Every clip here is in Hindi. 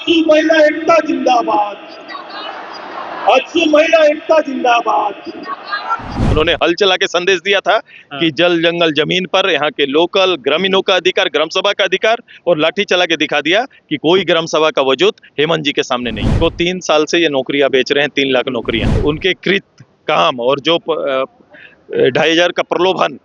आजसू महिला एकता जिंदाबाद, आजसू महिला एकता जिंदाबाद। उन्होंने हल चला के संदेश दिया था कि जल जंगल जमीन पर यहाँ के लोकल ग्रामीणों का अधिकार, ग्राम सभा का अधिकार, और लाठी चला के दिखा दिया कि कोई ग्राम सभा का वजूद हेमंत जी के सामने नहीं। तो 3 साल से ये नौकरियां बेच रहे हैं, 3 लाख नौकरियां। उनके कृत काम और जो 2,500 का प्रलोभन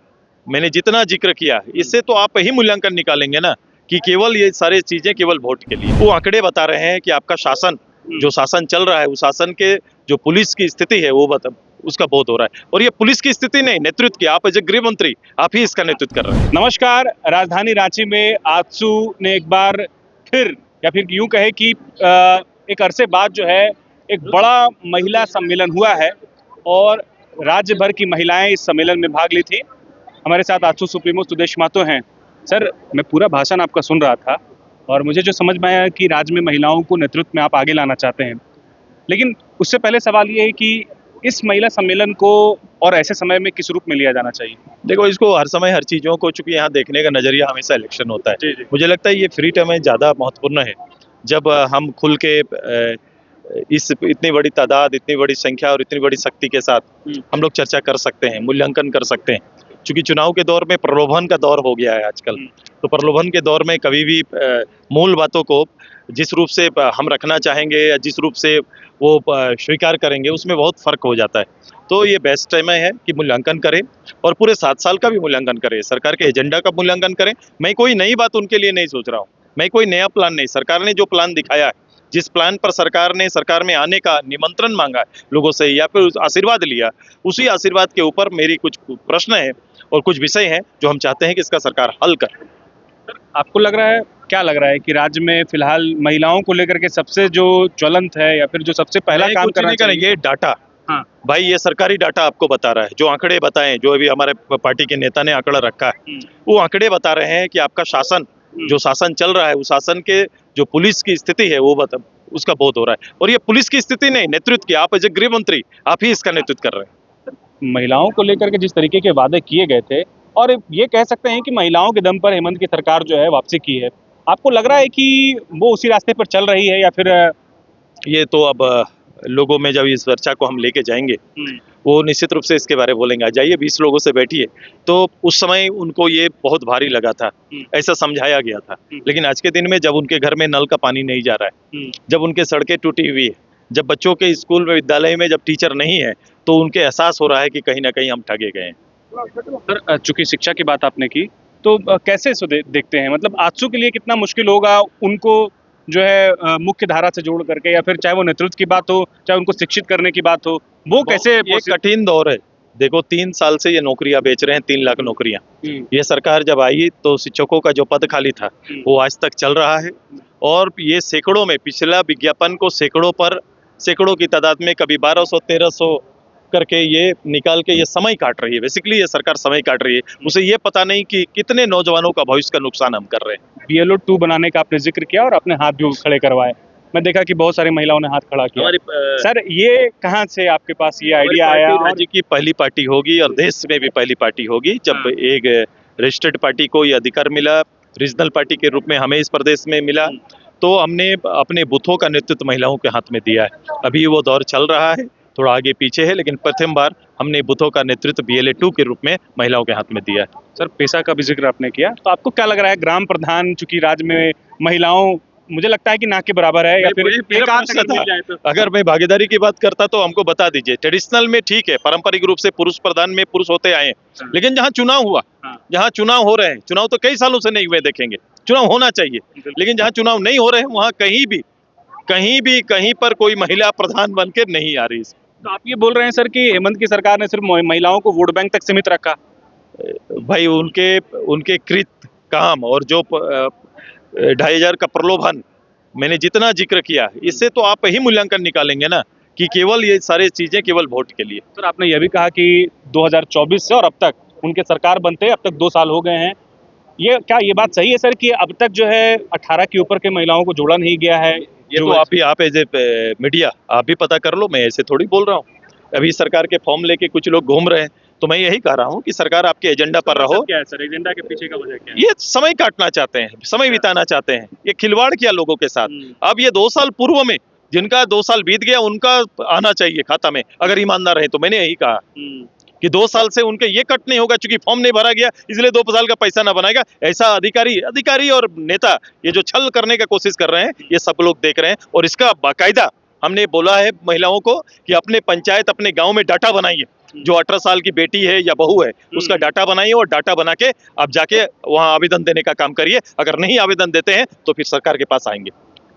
मैंने जितना जिक्र किया, इससे तो आप ही मूल्यांकन निकालेंगे ना कि केवल ये सारी चीजें केवल वोट के लिए। वो आंकड़े बता रहे हैं कि आपका शासन, जो शासन चल रहा है, उस शासन के जो पुलिस की स्थिति है वो उसका बहुत हो रहा है। और ये पुलिस की स्थिति नहीं, नेतृत्व की। आप एज ए गृह मंत्री आप ही इसका नेतृत्व कर रहे हैं। नमस्कार। राजधानी रांची में आजसू ने एक बार फिर, या फिर यूं कहे कि एक अरसे बाद जो है एक बड़ा महिला सम्मेलन हुआ है और राज्य भर की महिलाएं इस सम्मेलन में भाग ली थी। हमारे साथ आजसू सुप्रीमो सुदेश महतो हैं। सर, मैं पूरा भाषण आपका सुन रहा था और मुझे जो समझ में आया कि राज्य में महिलाओं को नेतृत्व में आप आगे लाना चाहते हैं, लेकिन उससे पहले सवाल ये है कि इस महिला सम्मेलन को और ऐसे समय में किस रूप में लिया जाना चाहिए? देखो, इसको हर समय हर चीजों को, चूंकि यहाँ देखने का नजरिया हमेशा इलेक्शन होता है। जी, जी। मुझे लगता है ये फ्री टाइम में ज्यादा महत्वपूर्ण है, जब हम खुल के इस इतनी बड़ी तादाद, इतनी बड़ी संख्या और इतनी बड़ी शक्ति के साथ हम लोग चर्चा कर सकते हैं, मूल्यांकन कर सकते हैं। चूंकि चुनाव के दौर में प्रलोभन का दौर हो गया है आजकल, तो प्रलोभन के दौर में कभी भी मूल बातों को जिस रूप से हम रखना चाहेंगे या जिस रूप से वो स्वीकार करेंगे, उसमें बहुत फर्क हो जाता है। तो ये बेस्ट टाइम है कि मूल्यांकन करें और पूरे 7 साल का भी मूल्यांकन करें, सरकार के एजेंडा का मूल्यांकन करें। मैं कोई नई बात उनके लिए नहीं सोच रहा हूँ, मैं कोई नया प्लान नहीं। सरकार ने जो प्लान दिखाया है, जिस प्लान पर सरकार में आने का निमंत्रण मांगा है लोगों से या फिर आशीर्वाद लिया, उसी आशीर्वाद के ऊपर मेरी कुछ प्रश्न है और कुछ विषय हैं जो हम चाहते हैं कि इसका सरकार हल करे। आपको लग रहा है, क्या लग रहा है कि राज्य में फिलहाल महिलाओं को लेकर के सबसे जो ज्वलंत है या फिर जो सबसे पहला काम करना चाहिए? ये डाटा, हाँ भाई, ये सरकारी डाटा आपको बता रहा है। जो आंकड़े बताएं, जो अभी हमारे पार्टी के नेता ने आंकड़ा रखा है, वो आंकड़े बता रहे हैं कि आपका शासन, जो शासन चल रहा है, उस शासन के जो पुलिस की स्थिति है वो उसका बहुत हो रहा है। और ये पुलिस की स्थिति नहीं, नेतृत्व की। आप एज ए गृह मंत्री आप ही इसका नेतृत्व कर रहे हैं। महिलाओं को लेकर के जिस तरीके के वादे किए गए थे, और ये कह सकते हैं कि महिलाओं के दम पर हेमंत की सरकार जो है वापसी की है, आपको लग रहा है कि वो उसी रास्ते पर चल रही है या फिर? ये तो अब लोगों में जब इस चर्चा को हम लेके जाएंगे, वो निश्चित रूप से इसके बारे में बोलेंगे। जाइए 20 लोगों से बैठिए, तो उस समय उनको ये बहुत भारी लगा था, ऐसा समझाया गया था। लेकिन आज के दिन में जब उनके घर में नल का पानी नहीं जा रहा है, जब उनके सड़कें टूटी हुई है, जब बच्चों के स्कूल में, विद्यालय में जब टीचर नहीं है, तो उनके एहसास हो रहा है कि कहीं ना कहीं हम ठगे गए हैं। सर, चूंकि शिक्षा की बात आपने की, तो कैसे इसको देखते हैं? मतलब आजसू के लिए कितना मुश्किल होगा उनको जो है मुख्य धारा से जोड़ करके, या फिर चाहे वो नेतृत्व की बात हो, चाहे उनको शिक्षित करने की बात हो, वो कैसे? ये कठिन दौर है। देखो, 3 साल से ये नौकरियां बेच रहे हैं, 3 लाख नौकरियां। ये सरकार जब आई तो शिक्षकों का जो पद खाली था वो आज तक चल रहा है, और ये सैकड़ों में, पिछला विज्ञापन को सैकड़ों की तादाद में, कभी 1200 1300 करके ये निकाल के ये समय काट रही है। बेसिकली ये सरकार समय काट रही है। उसे ये पता नहीं कि कितने नौजवानों का भविष्य का नुकसान हम कर रहे हैं। BLO 2 बनाने का आपने जिक्र किया और अपने हाथ भी खड़े करवाए। मैं देखा कि बहुत सारी महिलाओं ने हाथ खड़ा किया। सर, ये कहाँ से आपके पास ये आइडिया आया? राज्य की पहली पार्टी होगी और देश में भी पहली पार्टी होगी जब एक रजिस्टर्ड पार्टी को ये अधिकार मिला, रीजनल पार्टी के रूप में हमें इस प्रदेश में मिला, तो हमने अपने बूथों का नेतृत्व महिलाओं के हाथ में दिया है। अभी वो दौर चल रहा है, थोड़ा आगे पीछे है, लेकिन प्रथम बार हमने बूथों का नेतृत्व BLA 2 के रूप में महिलाओं के हाथ में दिया है। सर, पेशा का भी जिक्र आपने किया, तो आपको क्या लग रहा है, ग्राम प्रधान चूंकि राज्य में महिलाओं मुझे लगता है कि ना के बराबर है, या फिर एक आध तक मिल जाए तो? अगर मैं भागीदारी की बात करता तो हमको बता दीजिए। ट्रेडिशनल में ठीक है, पारंपरिक रूप से पुरुष प्रधान में पुरुष होते आए, लेकिन जहाँ चुनाव हुआ, जहाँ चुनाव हो रहे हैं, चुनाव तो कई सालों से नहीं हुए, देखेंगे चुनाव होना चाहिए, लेकिन जहाँ चुनाव नहीं हो रहे हैं वहाँ कहीं पर कोई महिला प्रधान बन के नहीं आ रही। तो आप ये बोल रहे हैं सर कि हेमंत की सरकार ने सिर्फ महिलाओं को वोट बैंक तक सीमित रखा? भाई, उनके कृत काम और जो 2,500 का प्रलोभन मैंने जितना जिक्र किया, इससे तो आप ही मूल्यांकन निकालेंगे ना कि केवल ये सारी चीजें केवल वोट के लिए। सर, आपने यह भी कहा कि 2024 से और अब तक उनके सरकार बनते अब तक 2 साल हो गए हैं। ये बात सही है सर कि अब तक जो है 18 के ऊपर के महिलाओं को जोड़ा नहीं गया है? ये तो आप एज ए मीडिया आप भी पता कर लो, मैं ऐसे थोड़ी बोल रहा हूँ। अभी सरकार के फॉर्म लेके कुछ लोग घूम रहे हैं, तो मैं यही कह रहा हूँ कि सरकार आपके एजेंडा पर रहो। क्या है सर, एजेंडा के पीछे का वजह क्या है? ये समय काटना चाहते हैं, समय बिताना चाहते हैं, ये खिलवाड़ किया लोगों के साथ। अब ये 2 साल पूर्व में जिनका 2 साल बीत गया उनका आना चाहिए खाता में, अगर ईमानदार रहे तो। मैंने यही कहा कि 2 साल से उनके ये कट नहीं होगा, चूंकि फॉर्म नहीं भरा गया इसलिए 2 साल का पैसा ना बनाएगा। ऐसा अधिकारी और नेता ये जो छल करने का कोशिश कर रहे हैं, ये सब लोग देख रहे हैं। और इसका बाकायदा हमने बोला है महिलाओं को कि अपने पंचायत, अपने गांव में डाटा बनाइए। जो 18 साल की बेटी है या बहू है उसका डाटा बनाइए, और डाटा बना के आप जाके वहां आवेदन देने का काम करिए। अगर नहीं आवेदन देते हैं तो फिर सरकार के पास आएंगे।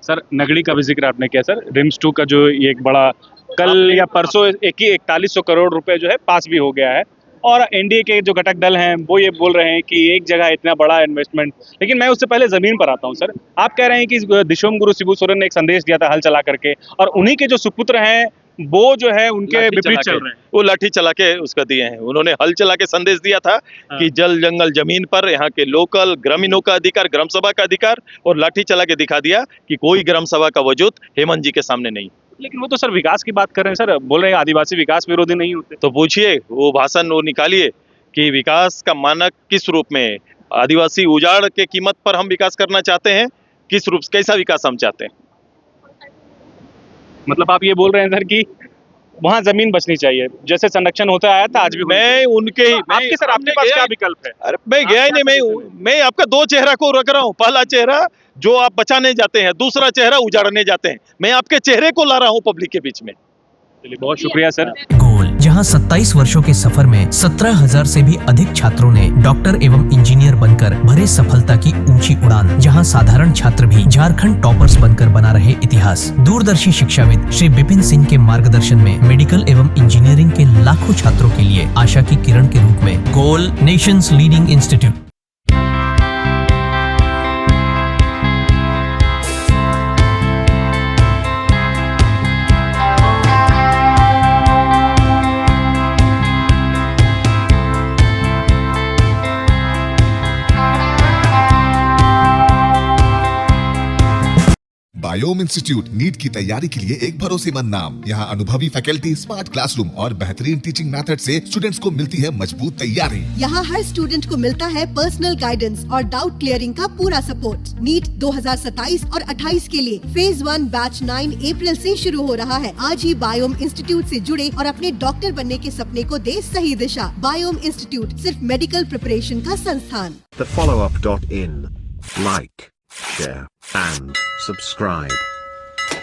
सर, नगड़ी का भी जिक्र आपने किया सर, रिम्स 2 का जो ये एक बड़ा कल या परसों 4100 करोड़ रुपए जो है पास भी हो गया है। और एनडीए के जो घटक दल हैं वो ये बोल रहे हैं कि एक जगह इतना बड़ा इन्वेस्टमेंट। लेकिन मैं उससे पहले जमीन पर आता हूं सर। आप कह रहे हैं कि दिशोम गुरु शिबू सोरेन ने एक संदेश दिया था हल चला करके, और उन्हीं के जो सुपुत्र हैं वो जो है उनके विपरीत चल रहे हैं। वो लाठी चला के उसका दिए हैं। उन्होंने हल चला के संदेश दिया था कि जल जंगल जमीन पर यहाँ के लोकल ग्रामीणों का अधिकार, ग्राम सभा का अधिकार, और लाठी चला के दिखा दिया कि कोई ग्राम सभा का वजूद हेमंत जी के सामने नहीं। लेकिन वो तो सर विकास की बात कर रहे हैं सर, बोल रहे हैं आदिवासी विकास विरोधी नहीं होते। तो पूछिए, वो भाषण वो निकालिए कि विकास का मानक किस रूप में है। आदिवासी उजाड़ के कीमत पर हम विकास करना चाहते हैं, किस रूप, कैसा विकास हम चाहते हैं। मतलब आप ये बोल रहे हैं सर कि वहां जमीन बचनी चाहिए, जैसे संरक्षण होता आया था आज भी। मैं उनके ही आपके सर, आपके पास क्या विकल्प है? अरे मैं गया ही नहीं। मैं आपका 2 चेहरा को रख रहा हूँ। पहला चेहरा जो आप बचाने जाते हैं, दूसरा चेहरा उजाड़ने जाते हैं। मैं आपके चेहरे को ला रहा हूँ पब्लिक के बीच में। चलिए, बहुत शुक्रिया सर। गोल, जहां 27 वर्षों के सफर में 17,000 से भी अधिक छात्रों ने डॉक्टर एवं इंजीनियर बनकर भरे सफलता की ऊंची उड़ान। जहां साधारण छात्र भी झारखंड टॉपर्स बनकर बना रहे इतिहास। दूरदर्शी शिक्षाविद श्री विपिन सिंह के मार्गदर्शन में मेडिकल एवं इंजीनियरिंग के लाखों छात्रों के लिए आशा की किरण के रूप में goal, nation's leading institute. Biome Institute NEET की तैयारी के लिए एक भरोसेमंद नाम। यहाँ अनुभवी फैकल्टी, स्मार्ट क्लासरूम और बेहतरीन टीचिंग मेथड से स्टूडेंट्स को मिलती है मजबूत तैयारी। यहाँ हर स्टूडेंट को मिलता है पर्सनल गाइडेंस और डाउट क्लियरिंग का पूरा सपोर्ट। नीट 2027 और 28 के लिए फेज 1 बैच 9 अप्रैल से शुरू हो रहा है। आज ही बायोम इंस्टीट्यूट से जुड़े और अपने डॉक्टर बनने के सपने को दे सही दिशा। बायोम इंस्टीट्यूट सिर्फ मेडिकल प्रिपरेशन का संस्थान। thefollowup.in. Like, share and subscribe.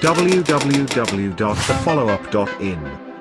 www.thefollowup.in